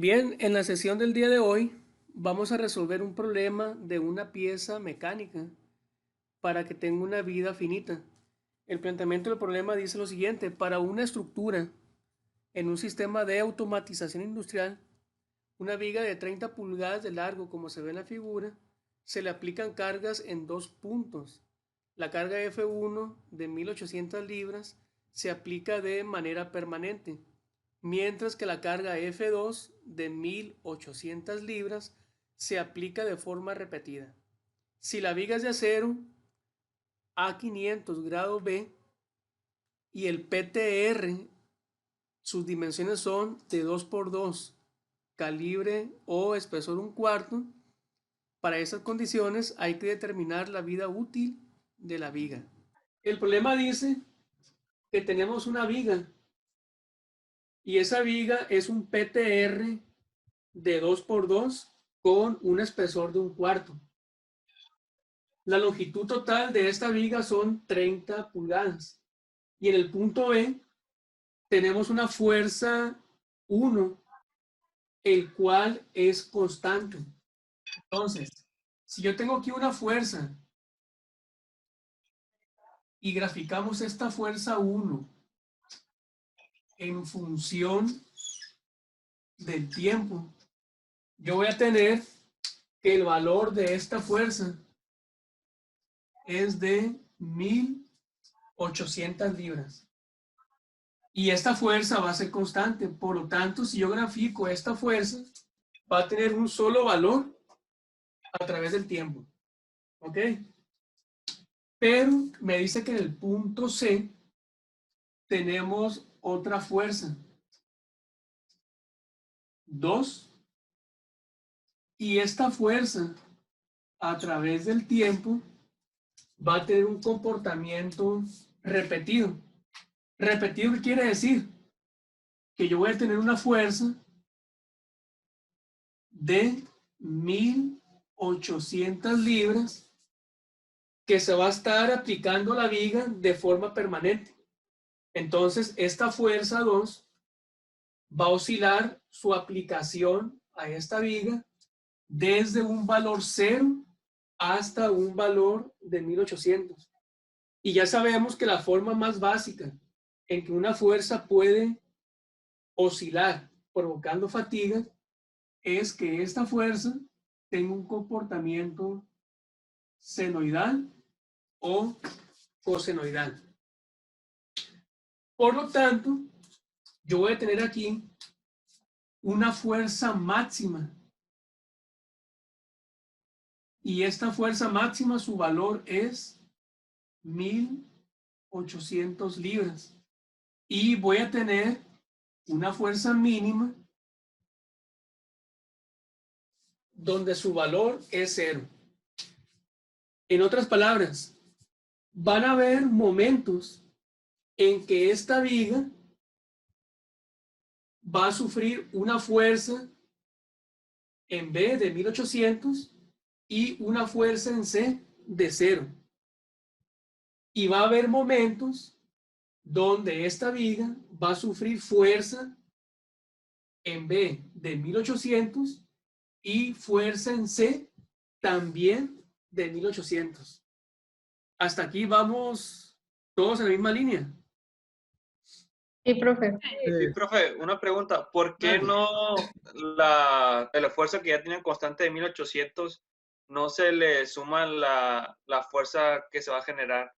Bien, en la sesión del día de hoy vamos a resolver un problema de una pieza mecánica para que tenga una vida finita. El planteamiento del problema dice lo siguiente: para una estructura en un sistema de automatización industrial, una viga de 30 pulgadas de largo, como se ve en la figura, se le aplican cargas en dos puntos. La carga F1 de 1800 libras se aplica de manera permanente, mientras que la carga F2 de 1800 libras se aplica de forma repetida. Si la viga es de acero A500 grado B y el PTR, sus dimensiones son de 2 por 2, calibre o espesor 1/4, para esas condiciones hay que determinar la vida útil de la viga. El problema dice que tenemos una viga y esa viga es un PTR de 2 por 2 con un espesor de 1/4. La longitud total de esta viga son 30 pulgadas. Y en el punto B tenemos una fuerza 1, el cual es constante. Entonces, si yo tengo aquí una fuerza y graficamos esta fuerza 1 en función del tiempo, yo voy a tener que el valor de esta fuerza es de 1800 libras. Y esta fuerza va a ser constante. Por lo tanto, si yo grafico esta fuerza, va a tener un solo valor a través del tiempo. ¿Ok? Pero me dice que en el punto C tenemos otra fuerza, 2, y esta fuerza a través del tiempo va a tener un comportamiento repetido. Repetido, ¿qué quiere decir? Que yo voy a tener una fuerza de 1800 libras que se va a estar aplicando a la viga de forma permanente. Entonces, esta fuerza 2 va a oscilar su aplicación a esta viga desde un valor 0 hasta un valor de 1800. Y ya sabemos que la forma más básica en que una fuerza puede oscilar provocando fatiga es que esta fuerza tenga un comportamiento senoidal o cosenoidal. Por lo tanto, yo voy a tener aquí una fuerza máxima. Y esta fuerza máxima, su valor es 1800 libras. Y voy a tener una fuerza mínima donde su valor es 0. En otras palabras, van a haber momentos en que esta viga va a sufrir una fuerza en B de 1800 y una fuerza en C de 0. Y va a haber momentos donde esta viga va a sufrir fuerza en B de 1800 y fuerza en C también de 1800. Hasta aquí vamos todos en la misma línea. Sí, profe. Sí, profe, una pregunta. ¿Por qué Mande. no el esfuerzo que ya tienen constante de 1800 no se le suma la fuerza que se va a generar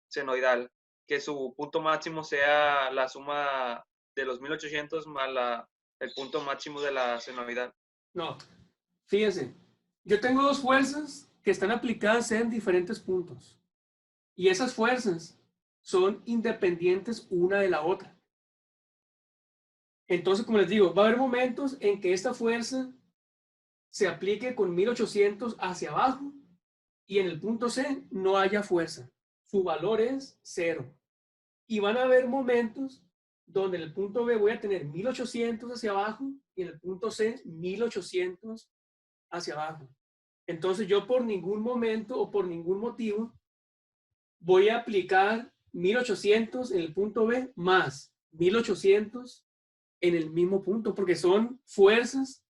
senoidal? Que su punto máximo sea la suma de los 1800 más el punto máximo de la senoidal. No, fíjense, yo tengo dos fuerzas que están aplicadas en diferentes puntos. Y esas fuerzas son independientes una de la otra. Entonces, como les digo, va a haber momentos en que esta fuerza se aplique con 1800 hacia abajo y en el punto C no haya fuerza. Su valor es 0. Y van a haber momentos donde en el punto B voy a tener 1800 hacia abajo y en el punto C 1800 hacia abajo. Entonces yo por ningún momento o por ningún motivo voy a aplicar 1800 en el punto B más 1800 en el mismo punto, porque son fuerzas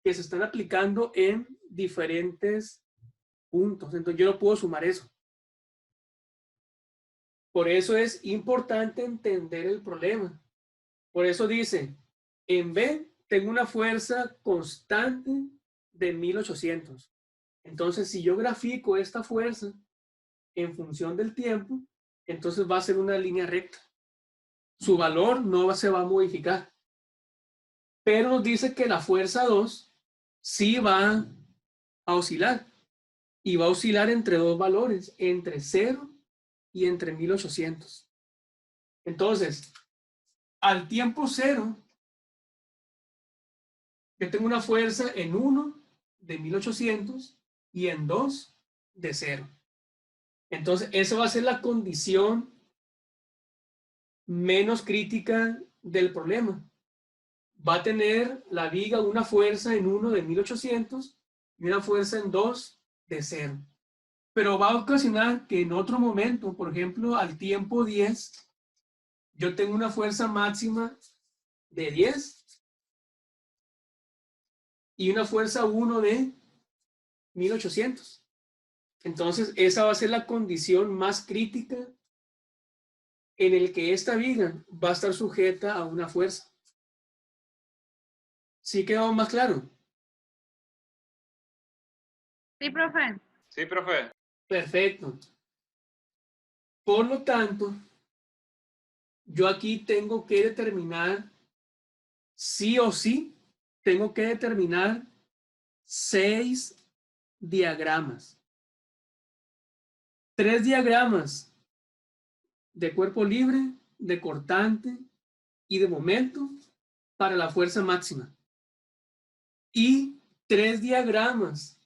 que se están aplicando en diferentes puntos. Entonces yo no puedo sumar eso. Por eso es importante entender el problema. Por eso dice, en B tengo una fuerza constante de 1800. Entonces, si yo grafico esta fuerza en función del tiempo, entonces va a ser una línea recta. Su valor no se va a modificar. Pero nos dice que la fuerza 2 sí va a oscilar. Y va a oscilar entre dos valores, entre 0 y entre 1800. Entonces, al tiempo 0, yo tengo una fuerza en 1 de 1800 y en 2 de 0. Entonces, esa va a ser la condición menos crítica del problema. Va a tener la viga una fuerza en 1 de 1800 y una fuerza en 2 de 0. Pero va a ocasionar que en otro momento, por ejemplo, al tiempo 10, yo tengo una fuerza máxima de 10 y una fuerza 1 de 1800. Entonces, esa va a ser la condición más crítica en el que esta viga va a estar sujeta a una fuerza. ¿Sí quedó más claro? Sí, profe. Sí, profe. Perfecto. Por lo tanto, yo aquí tengo que determinar, sí o sí, tengo que determinar 6 diagramas. 3 diagramas de cuerpo libre, de cortante y de momento para la fuerza máxima. Y 3 diagramas,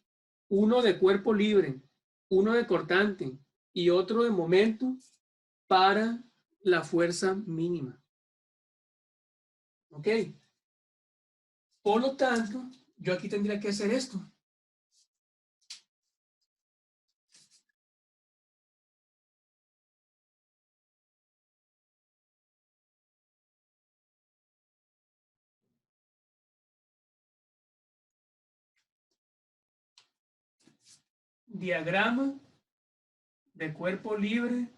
uno de cuerpo libre, uno de cortante y otro de momento para la fuerza mínima. ¿Ok? Por lo tanto, yo aquí tendría que hacer esto. Diagrama de cuerpo libre.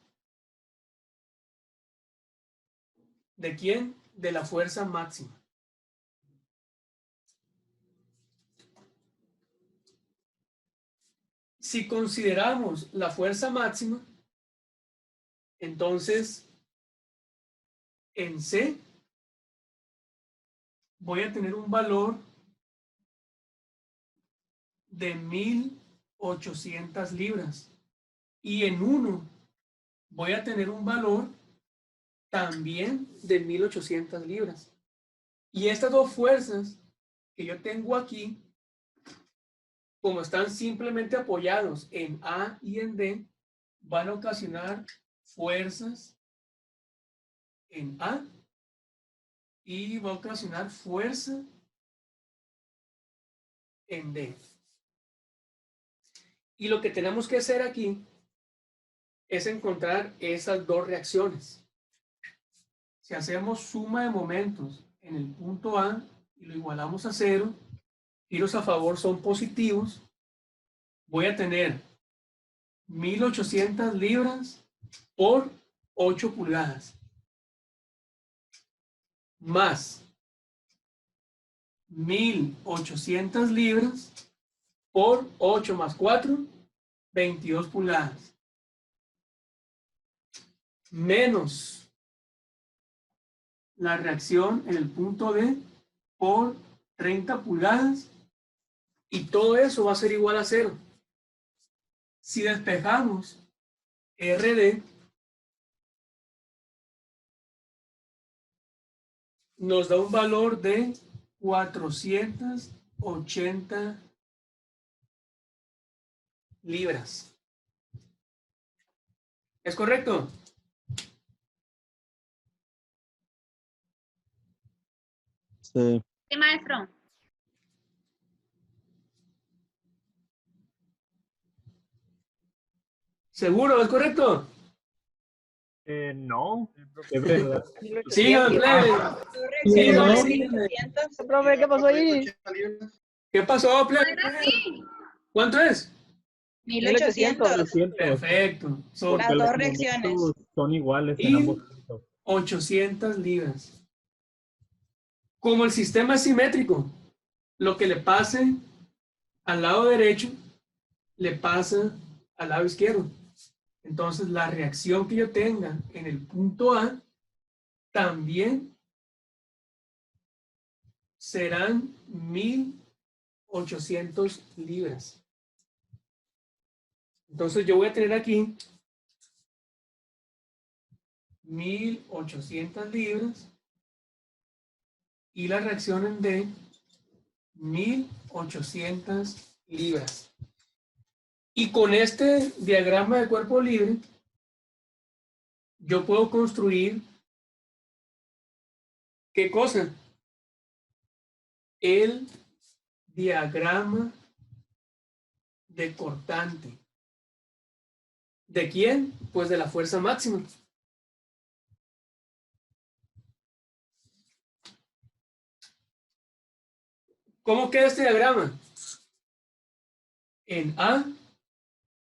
¿De quién? De la fuerza máxima. Si consideramos la fuerza máxima, entonces en C voy a tener un valor de 1800 libras. Y en 1 voy a tener un valor también de 1800 libras. Y estas dos fuerzas que yo tengo aquí, como están simplemente apoyados en A y en D, van a ocasionar fuerzas en A y va a ocasionar fuerza en D. Y lo que tenemos que hacer aquí es encontrar esas dos reacciones. Si hacemos suma de momentos en el punto A y lo igualamos a 0, giros a favor son positivos, voy a tener 1800 libras por 8 pulgadas, más 1800 libras por 8 más 4, 22 pulgadas, menos la reacción en el punto D por 30 pulgadas, y todo eso va a ser igual a 0. Si despejamos RD, nos da un valor de 480 libras. ¿Es correcto? Sí. Sí, maestro. ¿Seguro? ¿Es correcto? No, de verdad. Sigan, plebe. No. Sigan, síganme. Profe, ¿qué pasó ahí? ¿Qué pasó, plebe? ¿Cuánto es? 1800. 800, Perfecto. Son Las porque dos los reacciones. momentos son iguales en Y ambos casos. 800 libras. Como el sistema es simétrico, lo que le pase al lado derecho, le pasa al lado izquierdo. Entonces, la reacción que yo tenga en el punto A también serán 1800 libras. Entonces, yo voy a tener aquí 1800 libras y la reacción en D 1800 libras. Y con este diagrama de cuerpo libre, yo puedo construir, ¿qué cosa? El diagrama de cortante. ¿De quién? Pues de la fuerza máxima. ¿Cómo queda este diagrama? En A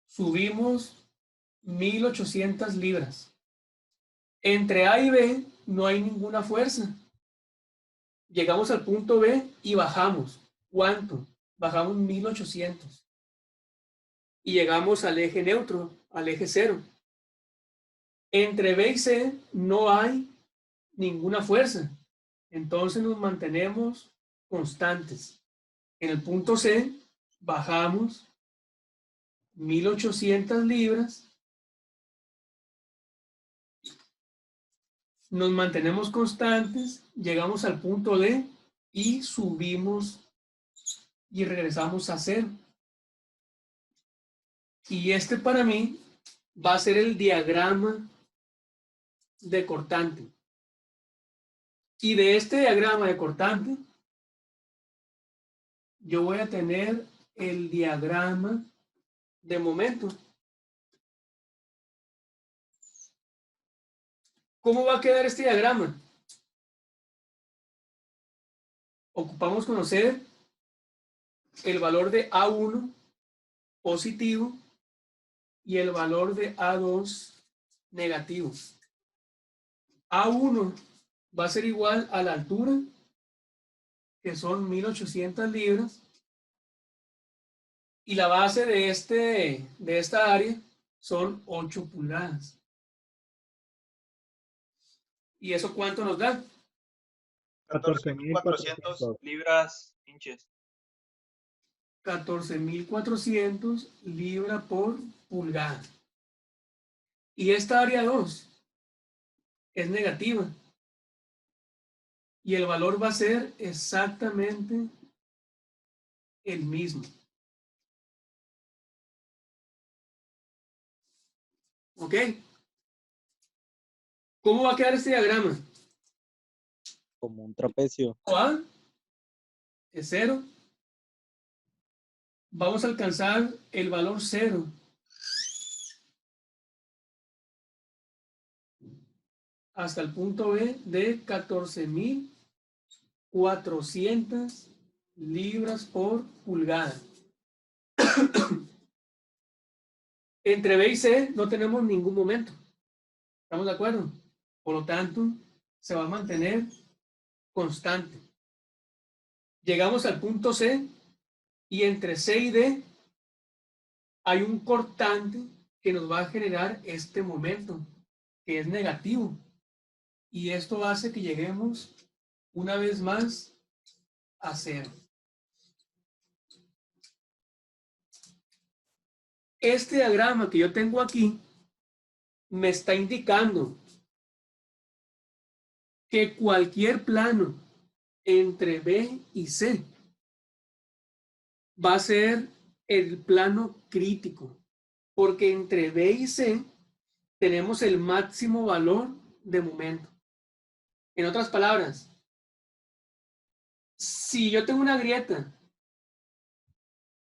subimos 1800 libras. Entre A y B no hay ninguna fuerza. Llegamos al punto B y bajamos. ¿Cuánto? Bajamos 1800. Y llegamos al eje neutro, al eje cero. Entre B y C no hay ninguna fuerza. Entonces nos mantenemos constantes. En el punto C bajamos 1800 libras. Nos mantenemos constantes, llegamos al punto D y subimos y regresamos a cero. Y este para mí va a ser el diagrama de cortante. Y de este diagrama de cortante, yo voy a tener el diagrama de momento. ¿Cómo va a quedar este diagrama? Ocupamos conocer el valor de A1 positivo y el valor de A2 negativo. A1 va a ser igual a la altura, que son 1800 libras, y la base de esta área son 8 pulgadas. ¿Y eso cuánto nos da? 14.400 libras inches. 14.400 libras por pulgada. Y esta área 2 es negativa. Y el valor va a ser exactamente el mismo. ¿Ok? ¿Cómo va a quedar este diagrama? Como un trapecio. A es 0. Vamos a alcanzar el valor 0. Hasta el punto B de 14.400 libras por pulgada. Entre B y C no tenemos ningún momento. ¿Estamos de acuerdo? Por lo tanto, se va a mantener constante. Llegamos al punto C y entre C y D hay un cortante que nos va a generar este momento, que es negativo. Y esto hace que lleguemos una vez más a 0. Este diagrama que yo tengo aquí me está indicando que cualquier plano entre B y C va a ser el plano crítico, porque entre B y C tenemos el máximo valor de momento. En otras palabras, si yo tengo una grieta,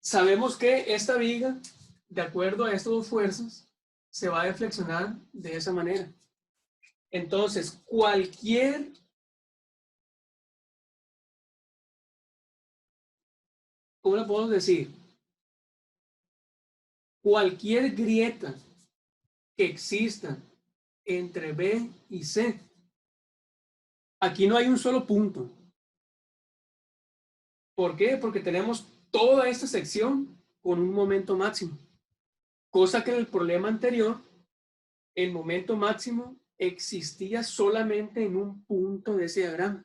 sabemos que esta viga, de acuerdo a estas dos fuerzas, se va a deflexionar de esa manera. Entonces, cualquier ¿cómo le podemos decir? Cualquier grieta que exista entre B y C, aquí no hay un solo punto. ¿Por qué? Porque tenemos toda esta sección con un momento máximo. Cosa que en el problema anterior, el momento máximo existía solamente en un punto de ese diagrama.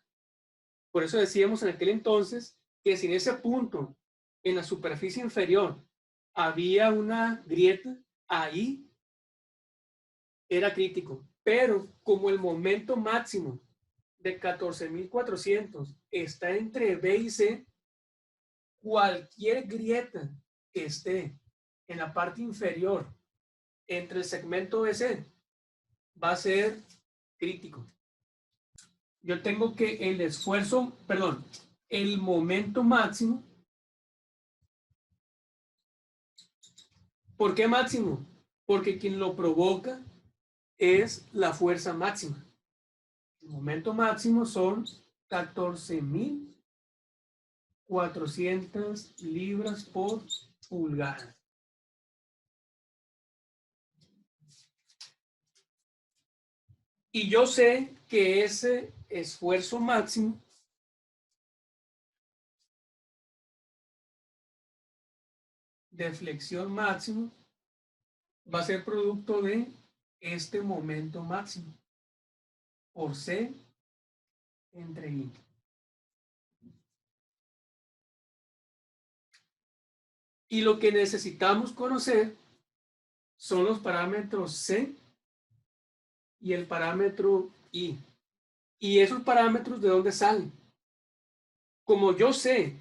Por eso decíamos en aquel entonces que si en ese punto, en la superficie inferior, había una grieta, ahí era crítico. Pero como el momento máximo de 14.400 está entre B y C, cualquier grieta que esté en la parte inferior entre el segmento BC va a ser crítico. Yo tengo que el esfuerzo, perdón, el momento máximo. ¿Por qué máximo? Porque quien lo provoca es la fuerza máxima. El momento máximo son 14.400 libras por pulgada. Y yo sé que ese esfuerzo máximo de flexión máximo va a ser producto de este momento máximo por C entre I. Y lo que necesitamos conocer son los parámetros C y el parámetro I. ¿Y esos parámetros de dónde salen? Como yo sé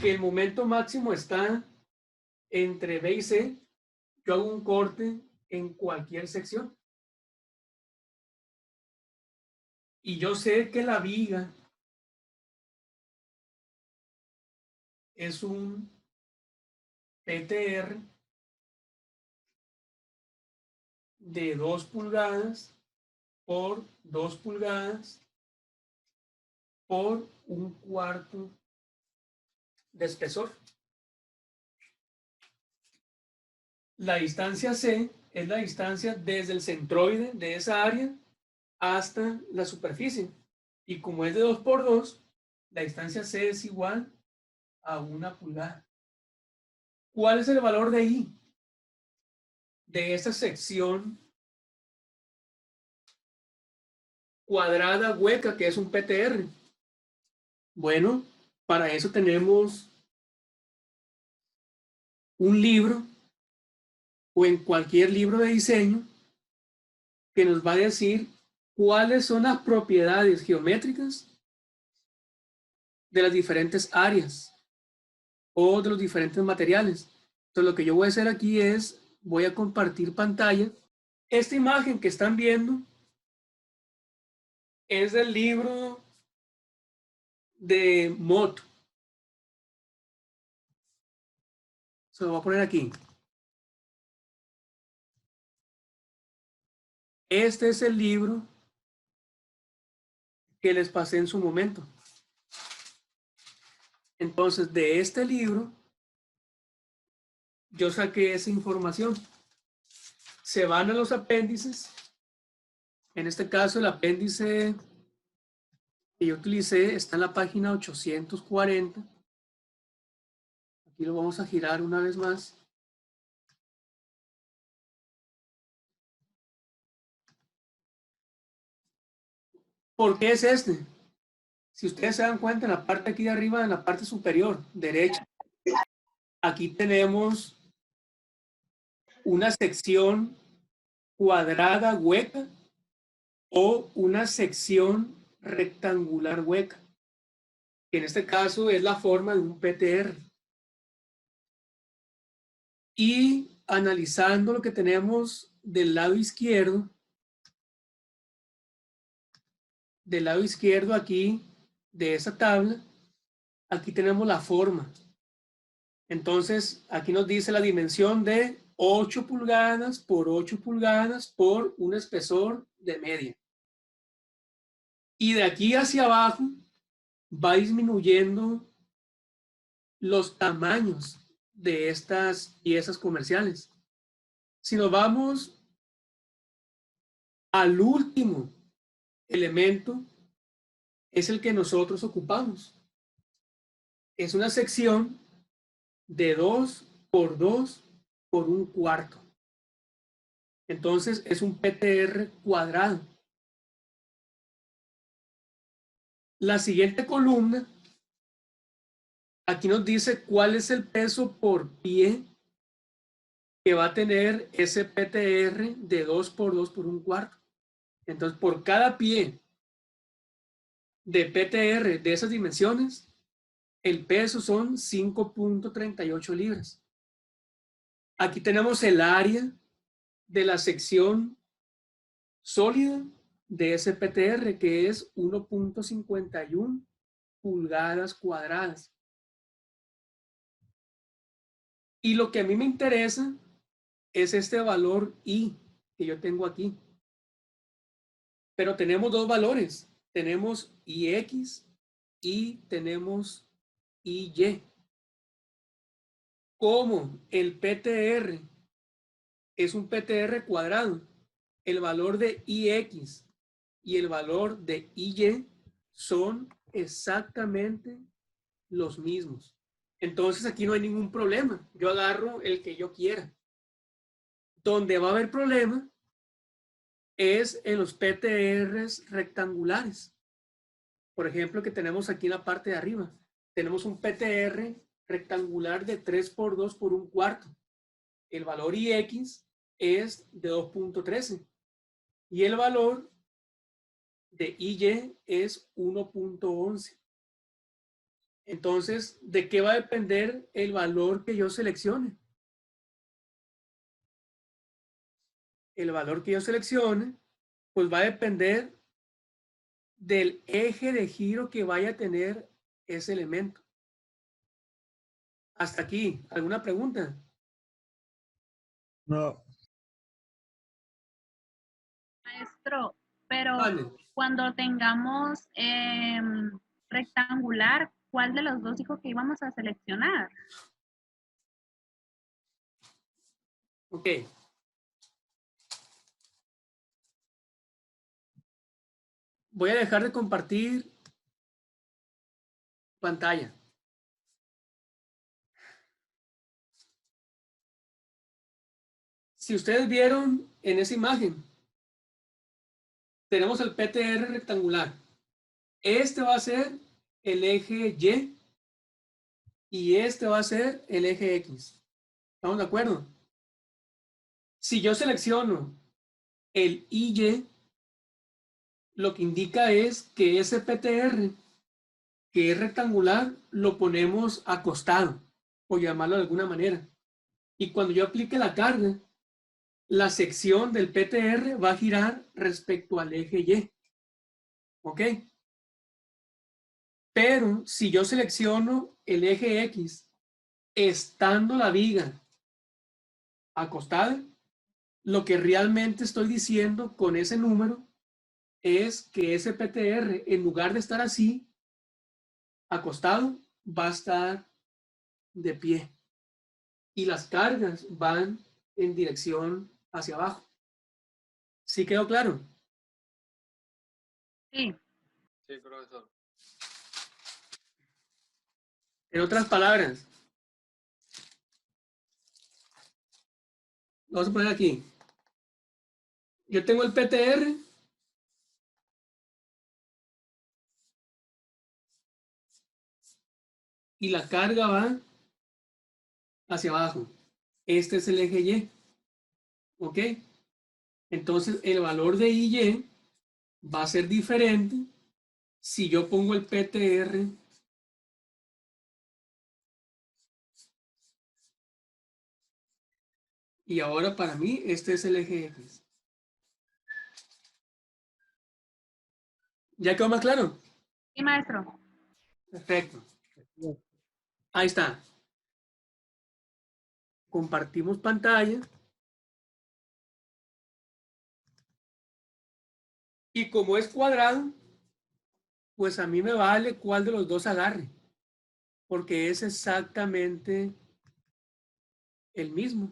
que el momento máximo está entre B y C, yo hago un corte en cualquier sección. Y yo sé que la viga es un PTR de 2 pulgadas por 2 pulgadas por 1/4 de espesor. La distancia C es la distancia desde el centroide de esa área hasta la superficie. Y como es de 2 por 2, la distancia C es igual a 1 pulgada. ¿Cuál es el valor de I? De esa sección cuadrada hueca que es un PTR. Bueno, para eso tenemos un libro o en cualquier libro de diseño que nos va a decir cuáles son las propiedades geométricas de las diferentes áreas o de los diferentes materiales. Entonces lo que yo voy a hacer aquí es, voy a compartir pantalla. Esta imagen que están viendo es del libro de Mott. Se lo voy a poner aquí. Este es el libro que les pasé en su momento. Entonces, de este libro, yo saqué esa información. Se van a los apéndices. En este caso, el apéndice que yo utilicé está en la página 840. Aquí lo vamos a girar una vez más. ¿Por qué es este? Si ustedes se dan cuenta, en la parte aquí de arriba, en la parte superior derecha, aquí tenemos una sección cuadrada hueca o una sección rectangular hueca, que en este caso es la forma de un PTR. Y analizando lo que tenemos del lado izquierdo aquí de esa tabla, aquí tenemos la forma. Entonces, aquí nos dice la dimensión de 8 pulgadas por 8 pulgadas por un espesor de media. Y de aquí hacia abajo va disminuyendo los tamaños de estas piezas comerciales. Si nos vamos al último elemento, es el que nosotros ocupamos. Es una sección de 2 por 2 por 1/4. Entonces es un PTR cuadrado. La siguiente columna, aquí nos dice cuál es el peso por pie que va a tener ese PTR de 2 por 2 por 1/4. Entonces, por cada pie de PTR de esas dimensiones, el peso son 5.38 libras. Aquí tenemos el área de la sección sólida de ese PTR, que es 1.51 pulgadas cuadradas. Y lo que a mí me interesa es este valor I que yo tengo aquí. Pero tenemos dos valores. Tenemos IX y tenemos IY. Como el PTR es un PTR cuadrado, el valor de IX y el valor de IY son exactamente los mismos. Entonces aquí no hay ningún problema. Yo agarro el que yo quiera. Donde va a haber problema es en los PTRs rectangulares. Por ejemplo, que tenemos aquí en la parte de arriba. Tenemos un PTR rectangular de 3 por 2 por 1/4. El valor IX es de 2.13 y el valor de IY es 1.11. Entonces, ¿de qué va a depender el valor que yo seleccione? El valor que yo seleccione, pues va a depender del eje de giro que vaya a tener ese elemento. Hasta aquí, ¿alguna pregunta? No. Maestro, pero Vale. cuando tengamos rectangular, ¿cuál de los dos dijo que íbamos a seleccionar? Ok. Voy a dejar de compartir pantalla. Si ustedes vieron en esa imagen, tenemos el PTR rectangular. Este va a ser el eje Y este va a ser el eje X. ¿Estamos de acuerdo? Si yo selecciono el IY, lo que indica es que ese PTR, que es rectangular, lo ponemos acostado, por llamarlo de alguna manera. Y cuando yo aplique la carga, la sección del PTR va a girar respecto al eje Y. ¿Ok? Pero si yo selecciono el eje X, estando la viga acostada, lo que realmente estoy diciendo con ese número es que ese PTR, en lugar de estar así, acostado, va a estar de pie. Y las cargas van en dirección hacia abajo. ¿Sí quedó claro? Sí. Sí, profesor. En otras palabras, lo vamos a poner aquí. Yo tengo el PTR y la carga va hacia abajo. Este es el eje Y. ¿Ok? Entonces el valor de IY va a ser diferente si yo pongo el PTR y ahora para mí este es el eje X. ¿Ya quedó más claro? Sí, maestro. Perfecto. Ahí está. Compartimos pantalla. Y como es cuadrado, pues a mí me vale cuál de los dos agarre, porque es exactamente el mismo.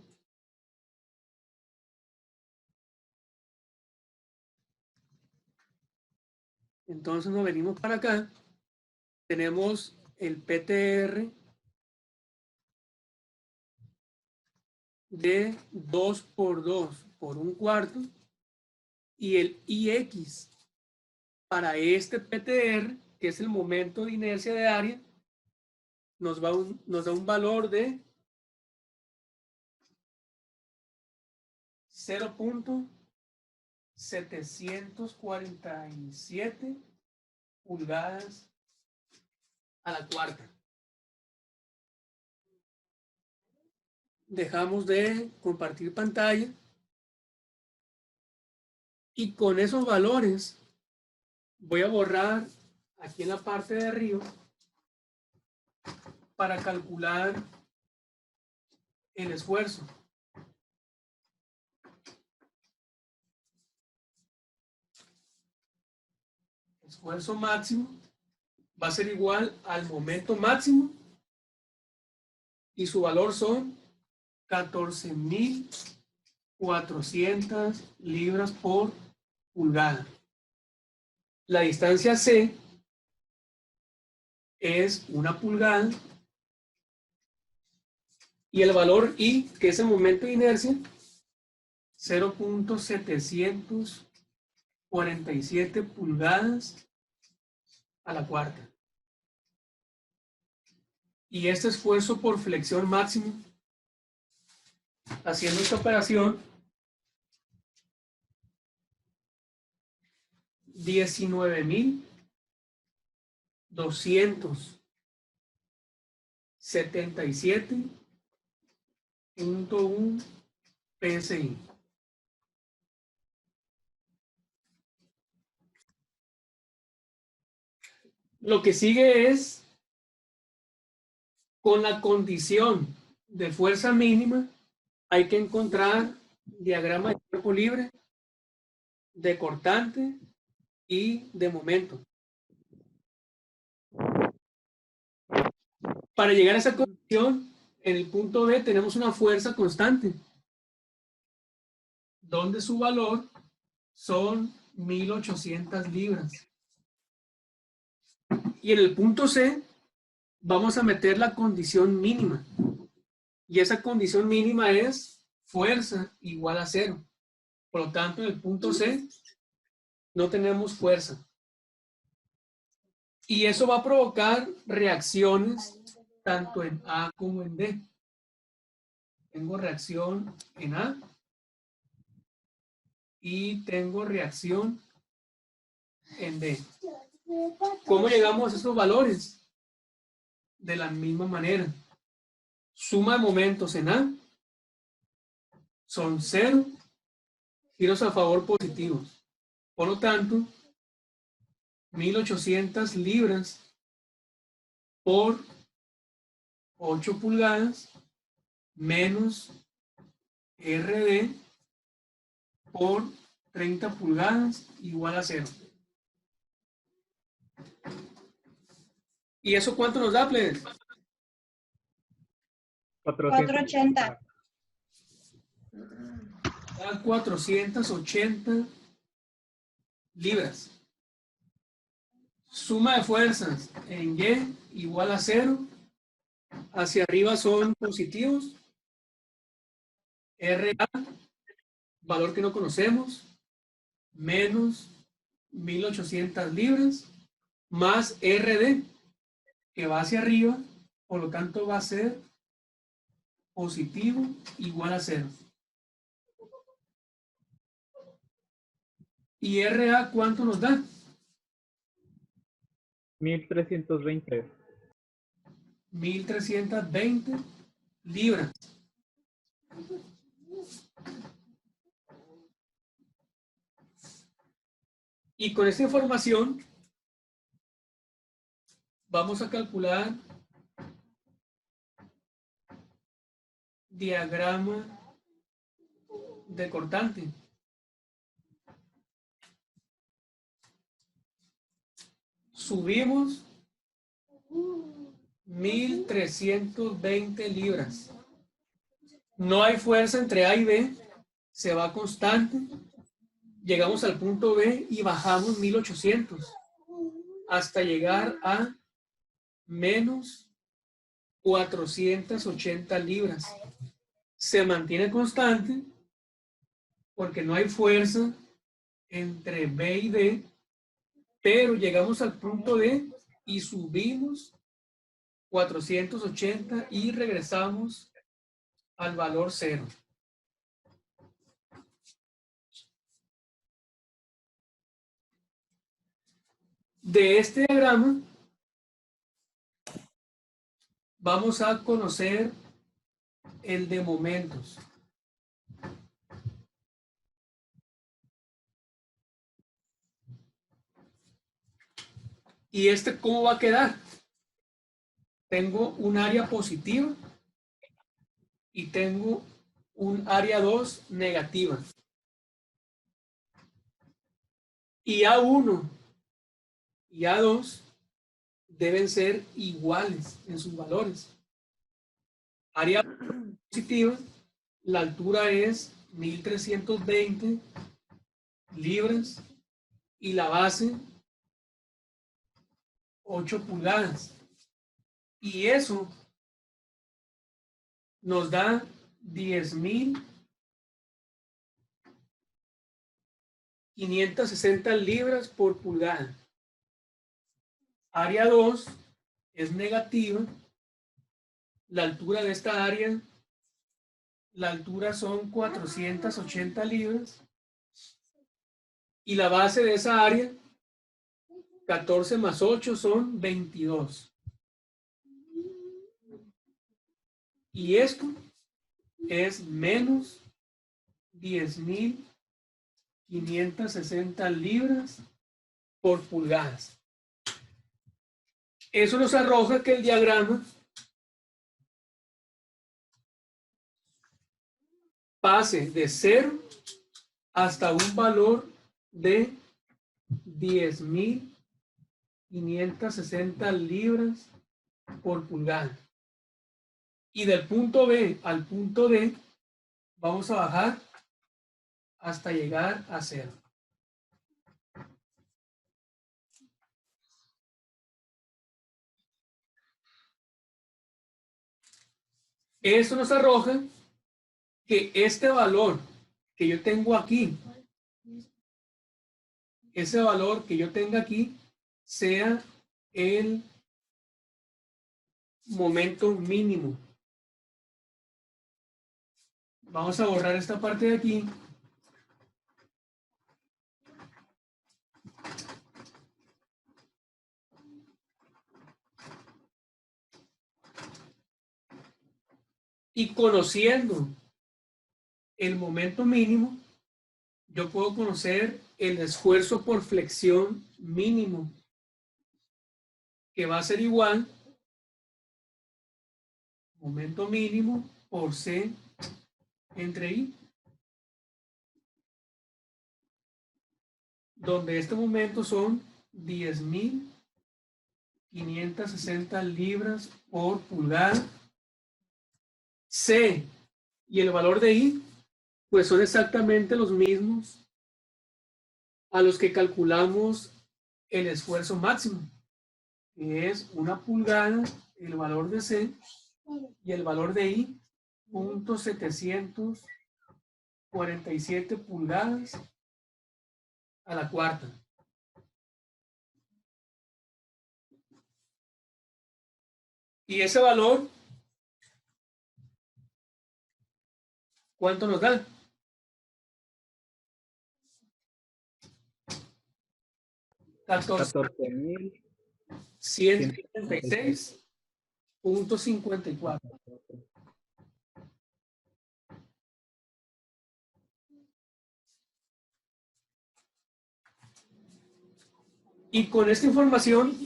Entonces nos venimos para acá, tenemos el PTR de 2 por 2 por 1/4 y el IX para este PTR, que es el momento de inercia de área, nos da un valor de 0.747 pulgadas a la cuarta. Dejamos de compartir pantalla y con esos valores voy a borrar aquí en la parte de arriba para calcular el esfuerzo. Esfuerzo máximo va a ser igual al momento máximo y su valor son 14.400 libras por pulgada. La distancia C es 1 pulgada y el valor I, que es el momento de inercia, 0.747 pulgadas a la cuarta. Y este esfuerzo por flexión máximo, haciendo esta operación, 19.277.1 PSI. Lo que sigue es, con la condición de fuerza mínima, hay que encontrar diagrama de cuerpo libre, de cortante y de momento. Para llegar a esa condición, en el punto B tenemos una fuerza constante, donde su valor son 1.800 libras. Y en el punto C vamos a meter la condición mínima. Y esa condición mínima es fuerza igual a 0. Por lo tanto, en el punto C no tenemos fuerza. Y eso va a provocar reacciones tanto en A como en D. Tengo reacción en A y tengo reacción en D. ¿Cómo llegamos a esos valores? De la misma manera. Suma de momentos en A son 0, giros a favor positivos. Por lo tanto, 1.800 libras por 8 pulgadas menos RD por 30 pulgadas igual a 0. ¿Y eso cuánto nos da, plebes? 480. Da 480 libras. Suma de fuerzas en Y igual a 0. Hacia arriba son positivos. RA, valor que no conocemos, menos 1.800 libras, más RD, que va hacia arriba, por lo tanto va a ser positivo igual a 0. ¿Y RA cuánto nos da? 1.320. 1.320 libras. Y con esta información vamos a calcular diagrama de cortante. subimos 1320 libras. No hay fuerza entre A y B, se va constante. Llegamos al punto B y bajamos 1800 hasta llegar a menos 480 libras. Se mantiene constante porque no hay fuerza entre B y D, pero llegamos al punto D y subimos 480 y regresamos al valor 0. De este diagrama vamos a conocer el de momentos. ¿Y este cómo va a quedar? Tengo un área positiva y tengo un área 2 negativa. Y A1 y A2 deben ser iguales en sus valores. Área positiva, la altura es 1320 libras y la base 8 pulgadas. Y eso nos da 10.560 libras por pulgada. Área 2 es negativa. La altura de esta área, la altura son 480 libras. Y la base de esa área, 14 más 8 son 22. Y esto es menos 10.560 libras por pulgadas. Eso nos arroja que el diagrama pase de 0 hasta un valor de 10.560 libras por pulgada. Y del punto B al punto D vamos a bajar hasta llegar a 0. Eso nos arroja que este valor que yo tengo aquí, ese valor que yo tenga aquí, sea el momento mínimo. Vamos a borrar esta parte de aquí. Y conociendo el momento mínimo, yo puedo conocer el esfuerzo por flexión mínimo, que va a ser igual momento mínimo por C entre I, donde este momento son 10.560 libras por pulgada. C y el valor de I, pues son exactamente los mismos a los que calculamos el esfuerzo máximo, que es 1 pulgada, el valor de C, y el valor de I, 0.747 pulgadas a la cuarta. Y ese valor, ¿cuánto nos da? $14,136. 136.54. Y con esta información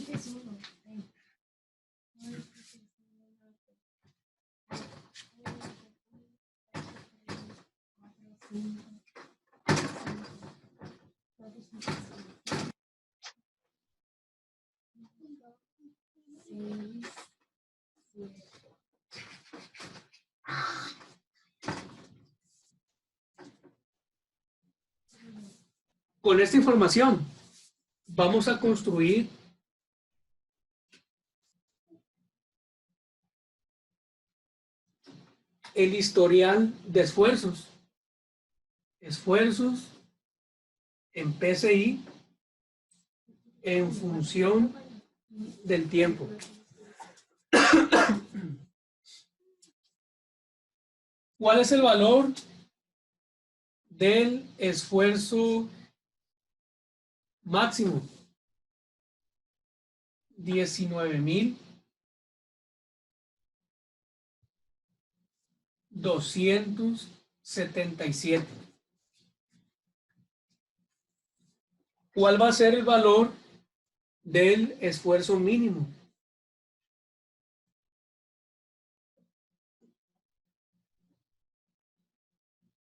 Con esta información vamos a construir el historial de esfuerzos. Esfuerzos en PCI en función del tiempo. ¿Cuál es el valor del esfuerzo máximo? 19.277. ¿Cuál va a ser el valor del esfuerzo mínimo?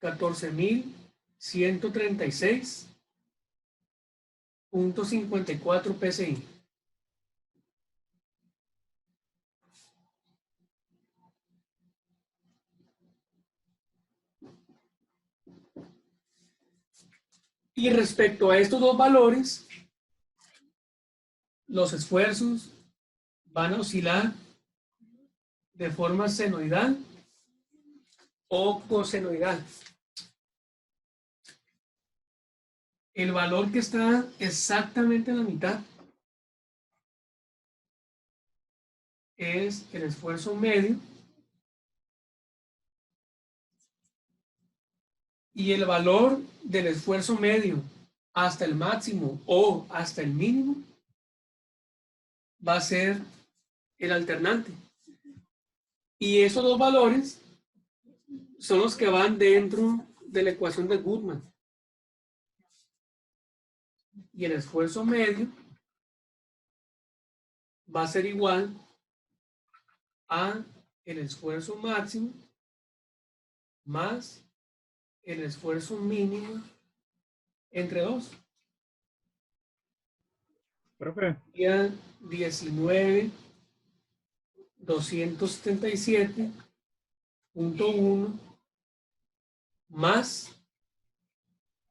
14.136.54 PSI. Y respecto a estos dos valores, los esfuerzos van a oscilar de forma senoidal o cosenoidal. El valor que está exactamente en la mitad es el esfuerzo medio y el valor del esfuerzo medio hasta el máximo o hasta el mínimo va a ser el alternante. Y esos dos valores son los que van dentro de la ecuación de Goodman. Y el esfuerzo medio va a ser igual a el esfuerzo máximo más el esfuerzo mínimo entre 2. Profe, 19.277.1 más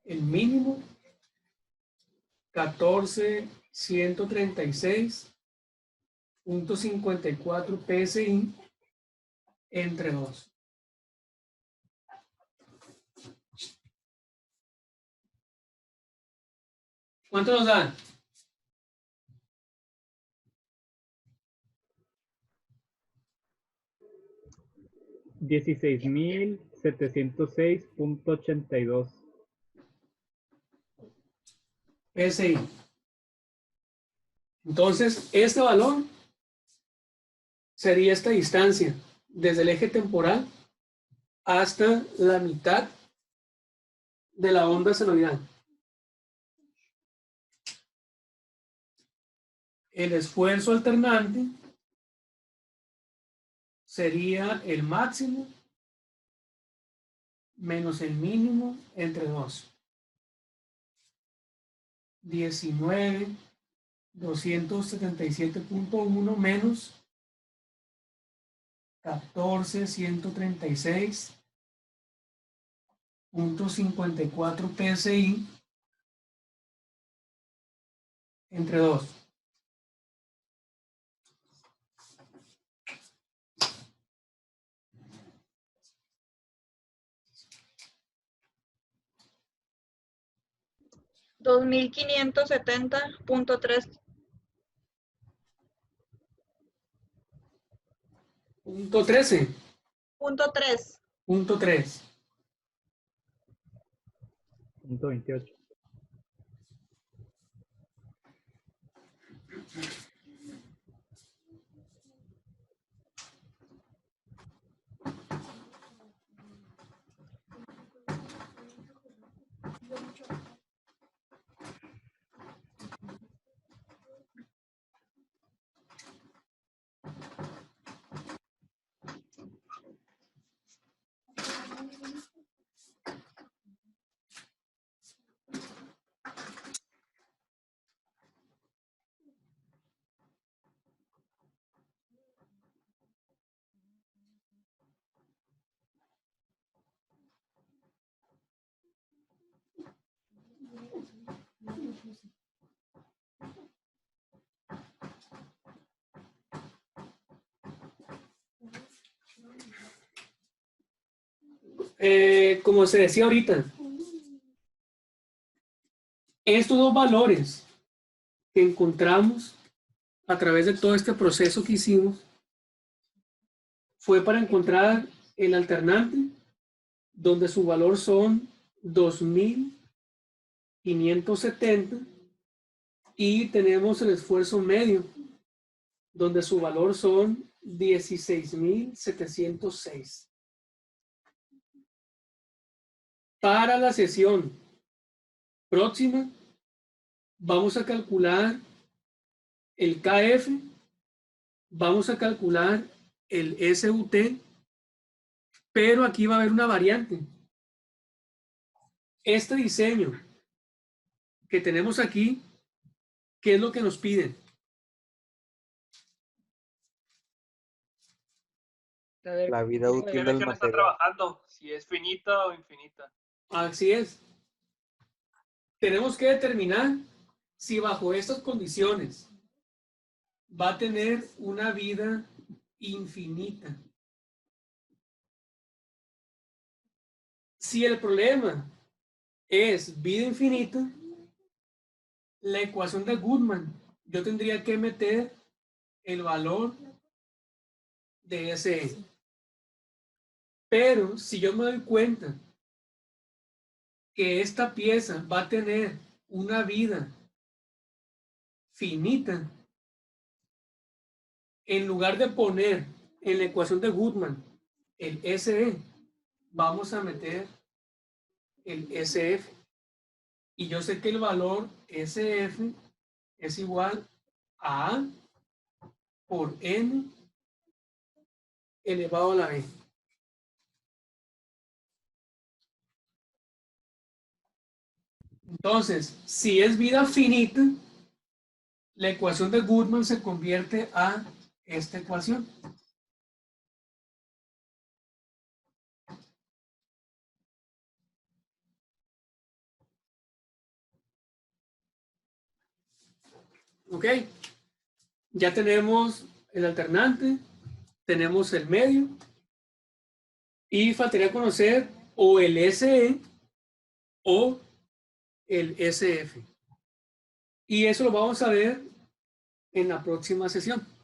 el mínimo 14.136.54 PSI entre 2. ¿Cuánto nos dan? 16.706.82. PSI. Entonces, este valor sería esta distancia desde el eje temporal hasta la mitad de la onda senoidal. El esfuerzo alternante sería el máximo menos el mínimo entre 2. 19.277.1 menos 14.136.54 PSI entre 2. $2.570.3. Punto 13. Punto 3. Punto 3. Punto 28. como se decía ahorita, estos dos valores que encontramos a través de todo este proceso que hicimos fue para encontrar el alternante, donde su valor son 2.570, y tenemos el esfuerzo medio, donde su valor son 16.706. Para la sesión próxima, vamos a calcular el KF, vamos a calcular el SUT, pero aquí va a haber una variante. Este diseño que tenemos aquí, ¿qué es lo que nos piden? La vida útil ¿Qué del región está material. trabajando? Si es finita o infinita. Así es. Tenemos que determinar si bajo estas condiciones va a tener una vida infinita. Si el problema es vida infinita, la ecuación de Goodman, yo tendría que meter el valor de ese. Pero si yo me doy cuenta que esta pieza va a tener una vida finita, en lugar de poner en la ecuación de Goodman el SE, vamos a meter el SF. Y yo sé que el valor SF es igual a A por N elevado a la B. Entonces, si es vida finita, la ecuación de Goodman se convierte a esta ecuación. ¿Ok? Ya tenemos el alternante, tenemos el medio, y faltaría conocer o el SE o el SF. Y eso lo vamos a ver en la próxima sesión.